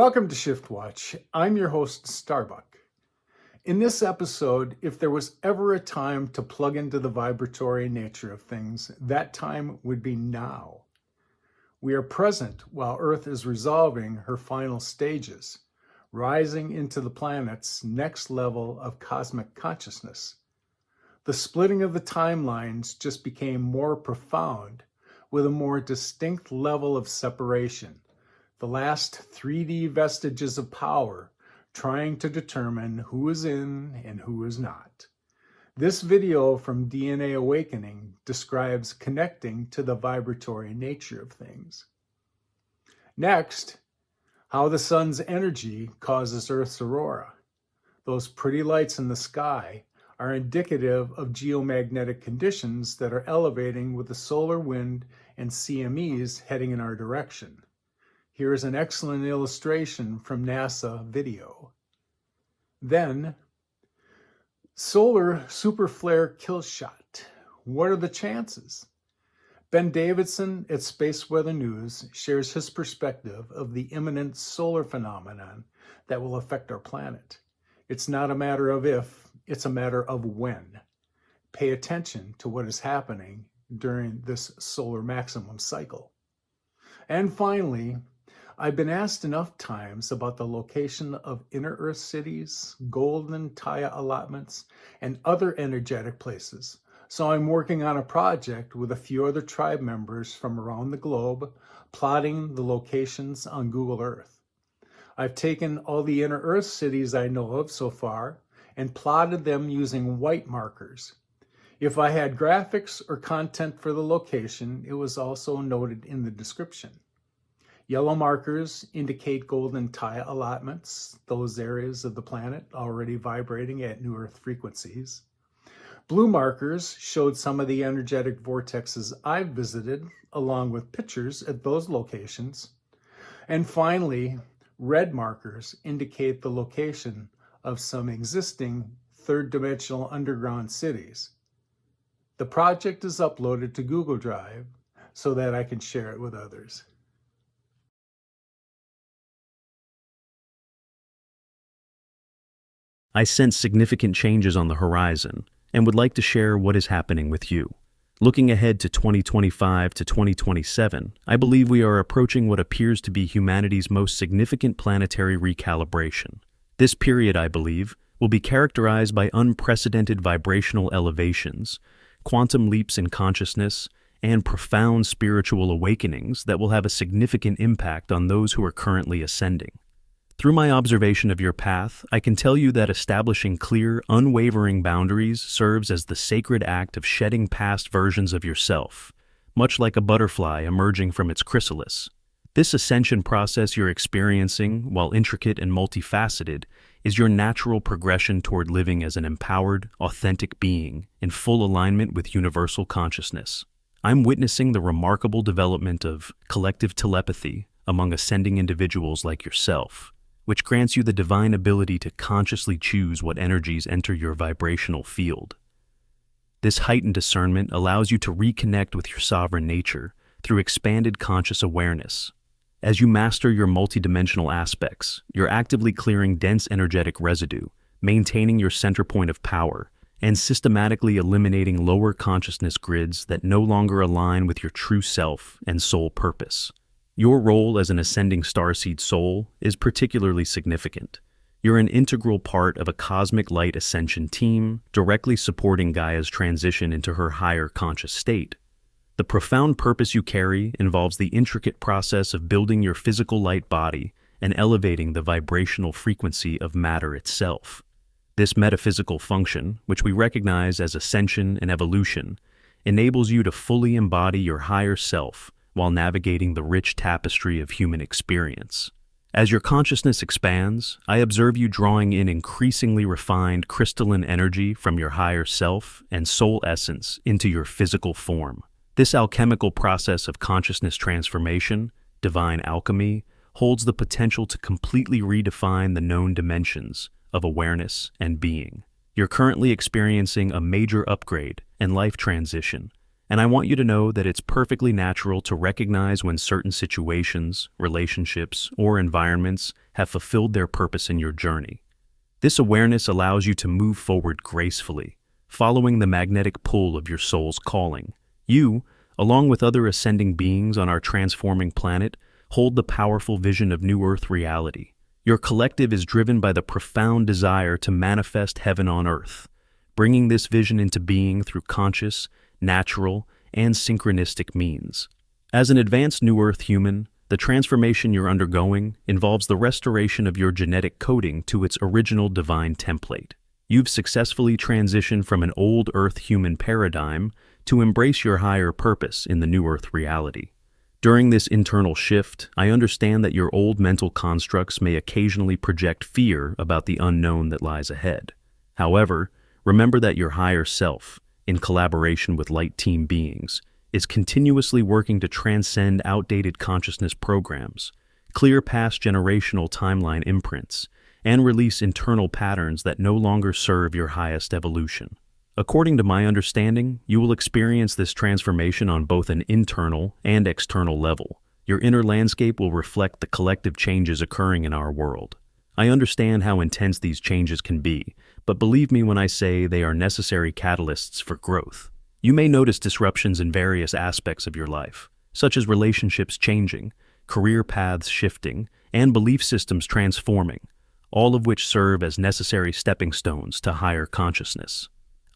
Welcome to ShiftWatch. I'm your host, Starbuck. In this episode, if there was ever a time to plug into the vibratory nature of things, that time would be now. We are present while Earth is resolving her final stages, rising into the planet's next level of cosmic consciousness. The splitting of the timelines just became more profound with a more distinct level of separation. The last 3D vestiges of power, trying to determine who is in and who is not. This video from DNA Awakening describes connecting to the vibratory nature of things. Next, how the sun's energy causes Earth's aurora. Those pretty lights in the sky are indicative of geomagnetic conditions that are elevating with the solar wind and CMEs heading in our direction. Here is an excellent illustration from NASA video. Then, solar superflare kill shot. What are the chances? Ben Davidson at Space Weather News shares his perspective of the imminent solar phenomenon that will affect our planet. It's not a matter of if, it's a matter of when. Pay attention to what is happening during this solar maximum cycle. And finally, I've been asked enough times about the location of inner Earth cities, golden Taya allotments, and other energetic places. So I'm working on a project with a few other tribe members from around the globe, plotting the locations on Google Earth. I've taken all the inner Earth cities I know of so far and plotted them using white markers. If I had graphics or content for the location, it was also noted in the description. Yellow markers indicate golden Taya allotments, those areas of the planet already vibrating at new Earth frequencies. Blue markers showed some of the energetic vortexes I've visited, along with pictures at those locations. And finally, red markers indicate the location of some existing third-dimensional underground cities. The project is uploaded to Google Drive so that I can share it with others. I sense significant changes on the horizon and would like to share what is happening with you. Looking ahead to 2025 to 2027, I believe we are approaching what appears to be humanity's most significant planetary recalibration. This period, I believe, will be characterized by unprecedented vibrational elevations, quantum leaps in consciousness, and profound spiritual awakenings that will have a significant impact on those who are currently ascending. Through my observation of your path, I can tell you that establishing clear, unwavering boundaries serves as the sacred act of shedding past versions of yourself, much like a butterfly emerging from its chrysalis. This ascension process you're experiencing, while intricate and multifaceted, is your natural progression toward living as an empowered, authentic being in full alignment with universal consciousness. I'm witnessing the remarkable development of collective telepathy among ascending individuals like yourself, which grants you the divine ability to consciously choose what energies enter your vibrational field. This heightened discernment allows you to reconnect with your sovereign nature through expanded conscious awareness. As you master your multidimensional aspects, you're actively clearing dense energetic residue, maintaining your center point of power, and systematically eliminating lower consciousness grids that no longer align with your true self and soul purpose. Your role as an ascending starseed soul is particularly significant. You're an integral part of a cosmic light ascension team, directly supporting Gaia's transition into her higher conscious state. The profound purpose you carry involves the intricate process of building your physical light body and elevating the vibrational frequency of matter itself. This metaphysical function, which we recognize as ascension and evolution, enables you to fully embody your higher self while navigating the rich tapestry of human experience. As your consciousness expands, I observe you drawing in increasingly refined crystalline energy from your higher self and soul essence into your physical form. This alchemical process of consciousness transformation, divine alchemy, holds the potential to completely redefine the known dimensions of awareness and being. You're currently experiencing a major upgrade and life transition, And I want you to know that it's perfectly natural to recognize when certain situations, relationships, or environments have fulfilled their purpose in your journey. This awareness allows you to move forward gracefully, following the magnetic pull of your soul's calling. You, along with other ascending beings on our transforming planet, hold the powerful vision of New Earth reality. Your collective is driven by the profound desire to manifest heaven on Earth, bringing this vision into being through conscious, natural, and synchronistic means. As an advanced New Earth human, the transformation you're undergoing involves the restoration of your genetic coding to its original divine template. You've successfully transitioned from an old Earth human paradigm to embrace your higher purpose in the New Earth reality. During this internal shift, I understand that your old mental constructs may occasionally project fear about the unknown that lies ahead. However, remember that your higher self, in collaboration with light team beings, is continuously working to transcend outdated consciousness programs, clear past generational timeline imprints, and release internal patterns that no longer serve your highest evolution. According to my understanding, you will experience this transformation on both an internal and external level. Your inner landscape will reflect the collective changes occurring in our world. I understand how intense these changes can be, but believe me when I say they are necessary catalysts for growth. You may notice disruptions in various aspects of your life, such as relationships changing, career paths shifting, and belief systems transforming, all of which serve as necessary stepping stones to higher consciousness.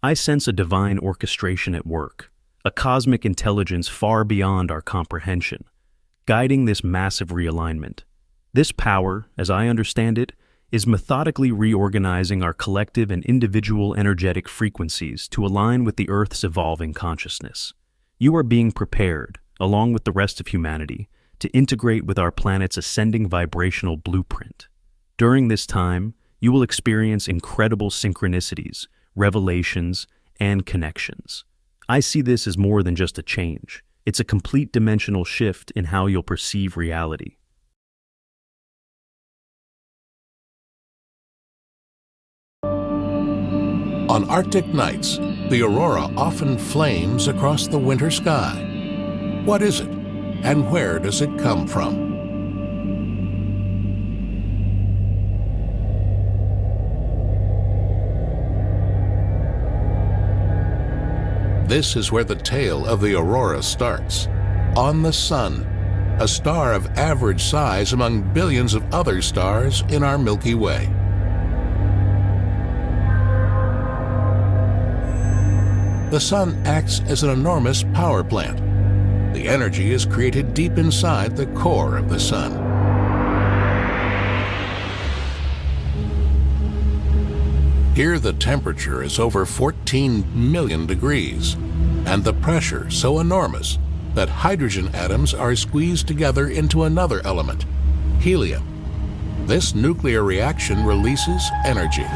I sense a divine orchestration at work, a cosmic intelligence far beyond our comprehension, guiding this massive realignment. This power, as I understand it, is methodically reorganizing our collective and individual energetic frequencies to align with the Earth's evolving consciousness. You are being prepared, along with the rest of humanity, to integrate with our planet's ascending vibrational blueprint. During this time, you will experience incredible synchronicities, revelations, and connections. I see this as more than just a change. It's a complete dimensional shift in how you'll perceive reality. On Arctic nights, the aurora often flames across the winter sky. What is it, and where does it come from? This is where the tale of the aurora starts. On the Sun, a star of average size among billions of other stars in our Milky Way. The Sun acts as an enormous power plant. The energy is created deep inside the core of the Sun. Here the temperature is over 14 million degrees, and the pressure so enormous that hydrogen atoms are squeezed together into another element, helium. This nuclear reaction releases energy.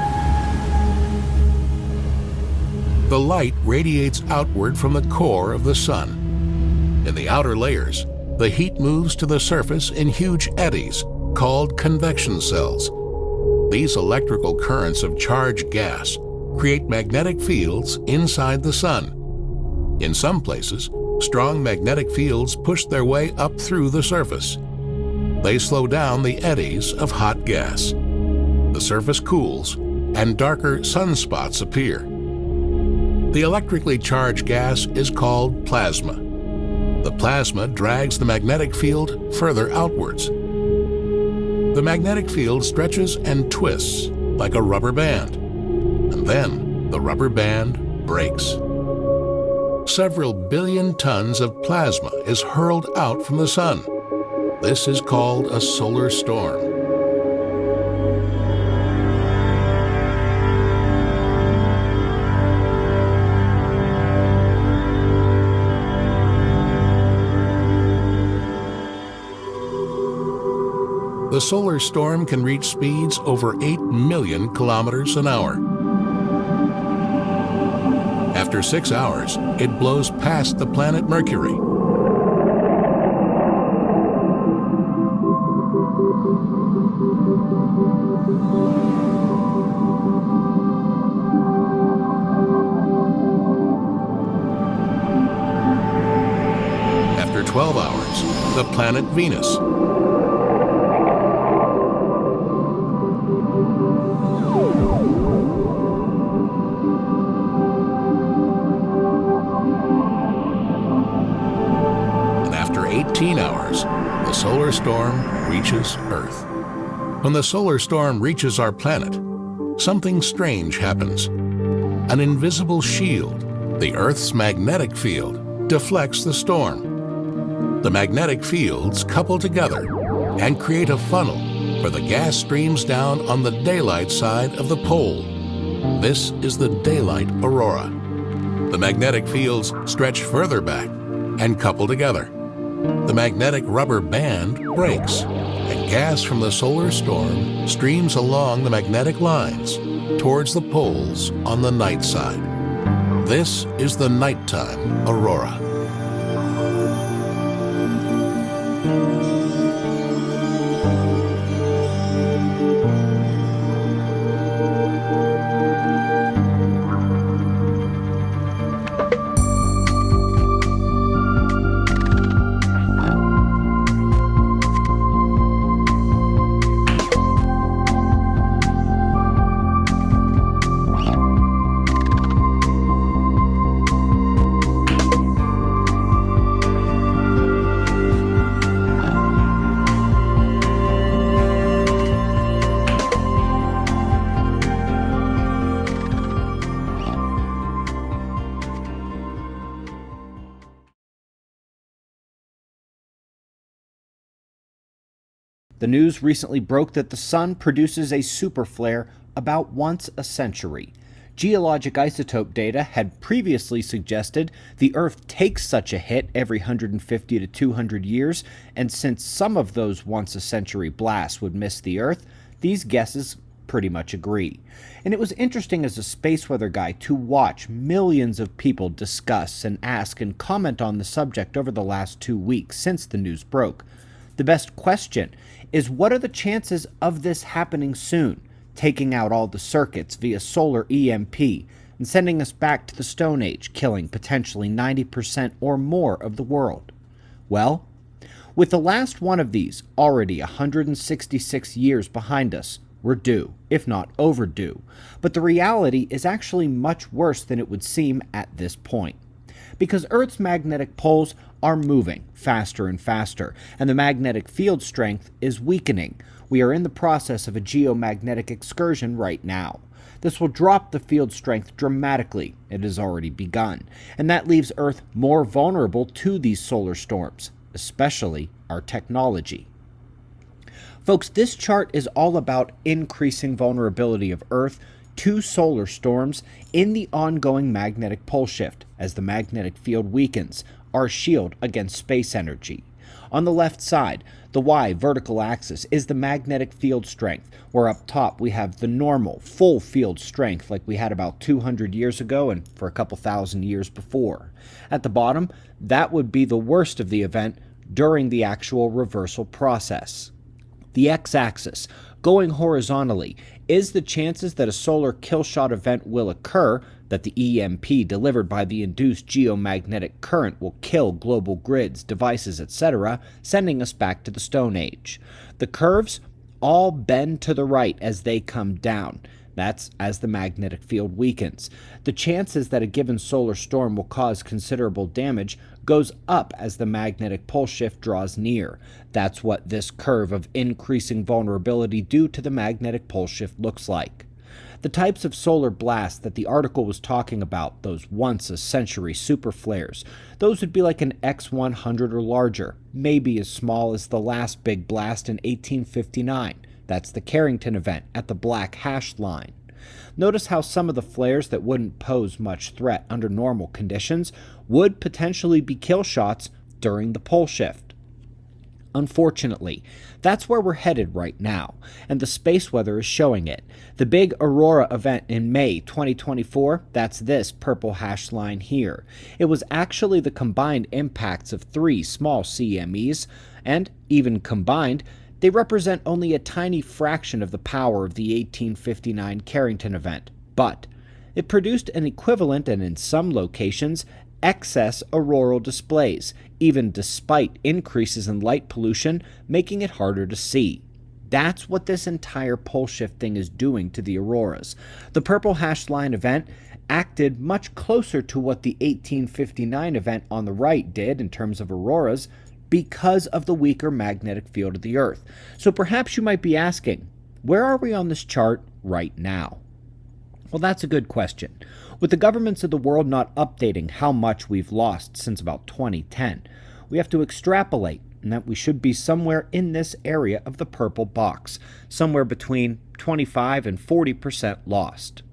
The light radiates outward from the core of the Sun. In the outer layers, the heat moves to the surface in huge eddies called convection cells. These electrical currents of charged gas create magnetic fields inside the Sun. In some places, strong magnetic fields push their way up through the surface. They slow down the eddies of hot gas. The surface cools, and darker sunspots appear. The electrically charged gas is called plasma. The plasma drags the magnetic field further outwards. The magnetic field stretches and twists like a rubber band, and then the rubber band breaks. Several billion tons of plasma is hurled out from the Sun. This is called a solar storm. The solar storm can reach speeds over 8 million kilometers an hour. After 6 hours, it blows past the planet Mercury. 12 hours, the planet Venus. And after 18 hours, the solar storm reaches Earth. When the solar storm reaches our planet, something strange happens. An invisible shield, the Earth's magnetic field, deflects the storm. The magnetic fields couple together and create a funnel where the gas streams down on the daylight side of the pole. This is the daylight aurora. The magnetic fields stretch further back and couple together. The magnetic rubber band breaks, and gas from the solar storm streams along the magnetic lines towards the poles on the night side. This is the nighttime aurora. The news recently broke that the sun produces a superflare about once a century. Geologic isotope data had previously suggested the Earth takes such a hit every 150 to 200 years, and since some of those once-a-century blasts would miss the Earth, these guesses pretty much agree. And it was interesting as a space weather guy to watch millions of people discuss and ask and comment on the subject over the last 2 weeks since the news broke. The best question is, what are the chances of this happening soon, taking out all the circuits via solar EMP and sending us back to the Stone Age, killing potentially 90% or more of the world? Well, with the last one of these already 166 years behind us, we're due, if not overdue. But the reality is actually much worse than it would seem at this point. Because Earth's magnetic poles are moving faster and faster, and the magnetic field strength is weakening. We are in the process of a geomagnetic excursion right now. This will drop the field strength dramatically. It has already begun, and that leaves Earth more vulnerable to these solar storms, especially our technology. Folks, this chart is all about increasing vulnerability of Earth to solar storms in the ongoing magnetic pole shift as the magnetic field weakens, our shield against space energy. On the left side, the Y vertical axis is the magnetic field strength, where up top we have the normal full field strength like we had about 200 years ago and for a couple thousand years before. At the bottom, that would be the worst of the event during the actual reversal process. The x-axis, going horizontally, is the chances that a solar killshot event will occur, that the EMP delivered by the induced geomagnetic current will kill global grids, devices, etc., sending us back to the Stone Age. The curves all bend to the right as they come down. That's as the magnetic field weakens. The chances that a given solar storm will cause considerable damage goes up as the magnetic pole shift draws near. That's what this curve of increasing vulnerability due to the magnetic pole shift looks like. The types of solar blasts that the article was talking about, those once-a-century super flares, those would be like an X100 or larger, maybe as small as the last big blast in 1859. That's the Carrington event at the black hashed line. Notice how some of the flares that wouldn't pose much threat under normal conditions would potentially be kill shots during the pole shift. Unfortunately, that's where we're headed right now, and the space weather is showing it. The big aurora event in May 2024, that's this purple hash line here. It was actually the combined impacts of 3 small CMEs, and even combined, they represent only a tiny fraction of the power of the 1859 Carrington event, but it produced an equivalent and in some locations, excess auroral displays, even despite increases in light pollution, making it harder to see. That's what this entire pole shift thing is doing to the auroras. The purple hashed line event acted much closer to what the 1859 event on the right did in terms of auroras because of the weaker magnetic field of the Earth. So perhaps you might be asking, where are we on this chart right now? Well, that's a good question. With the governments of the world not updating how much we've lost since about 2010, we have to extrapolate, and that we should be somewhere in this area of the purple box, somewhere between 25 and 40% lost.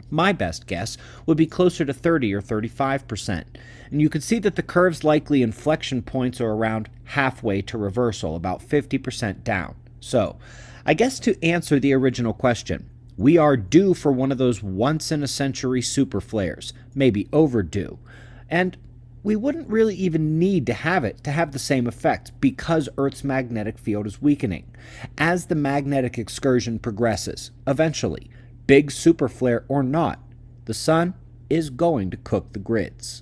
My best guess would be closer to 30 or 35%, and you can see that the curve's likely inflection points are around halfway to reversal, about 50% down. So, I guess to answer the original question, we are due for one of those once-in-a-century super flares, maybe overdue, and we wouldn't really even need to have it to have the same effect because Earth's magnetic field is weakening. As the magnetic excursion progresses, eventually, big super flare or not, the sun is going to cook the grids.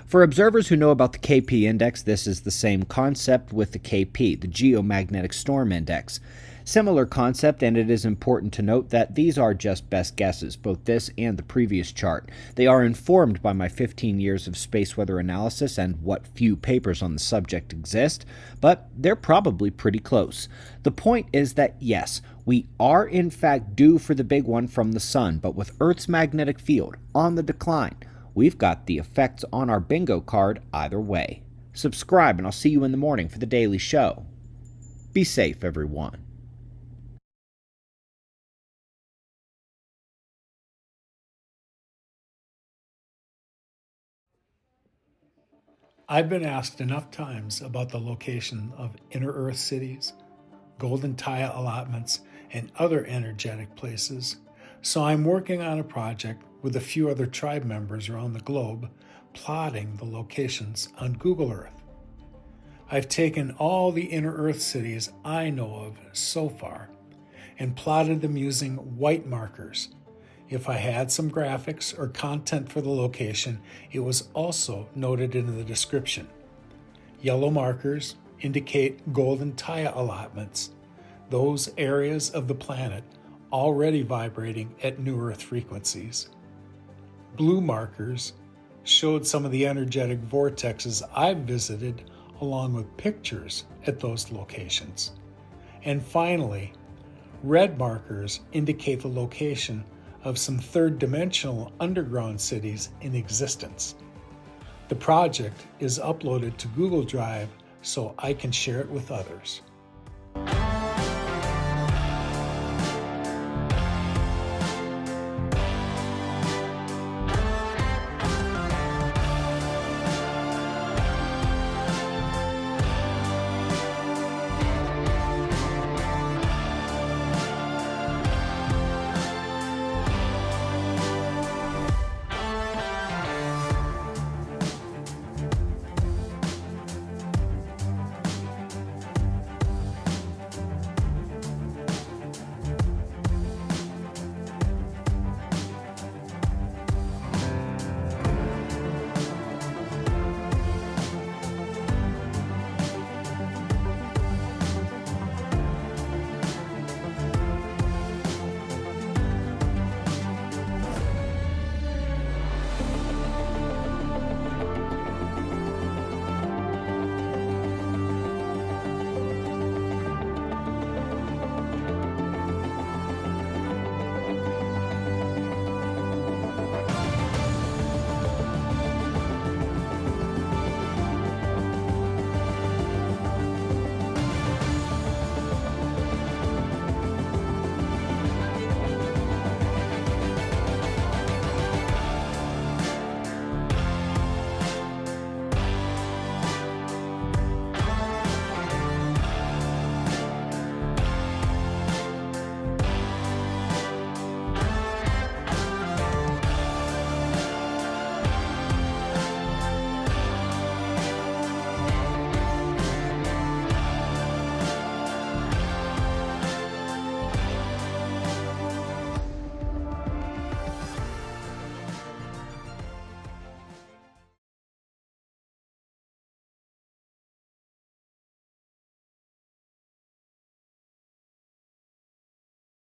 For observers who know about the KP index, this is the same concept with the KP, the Geomagnetic Storm Index. Similar concept, and it is important to note that these are just best guesses, both this and the previous chart. They are informed by my 15 years of space weather analysis and what few papers on the subject exist, but they're probably pretty close. The point is that yes, we are in fact due for the big one from the sun, but with Earth's magnetic field on the decline, we've got the effects on our bingo card either way. Subscribe and I'll see you in the morning for the daily show. Be safe, everyone. I've been asked enough times about the location of inner Earth cities, golden Taya allotments, and other energetic places, so I'm working on a project with a few other tribe members around the globe, plotting the locations on Google Earth. I've taken all the inner Earth cities I know of so far and plotted them using white markers. If I had some graphics or content for the location, it was also noted in the description. Yellow markers indicate golden Taya allotments, those areas of the planet already vibrating at new Earth frequencies. Blue markers showed some of the energetic vortexes I've visited along with pictures at those locations. And finally, red markers indicate the location of some third-dimensional underground cities in existence. The project is uploaded to Google Drive so I can share it with others.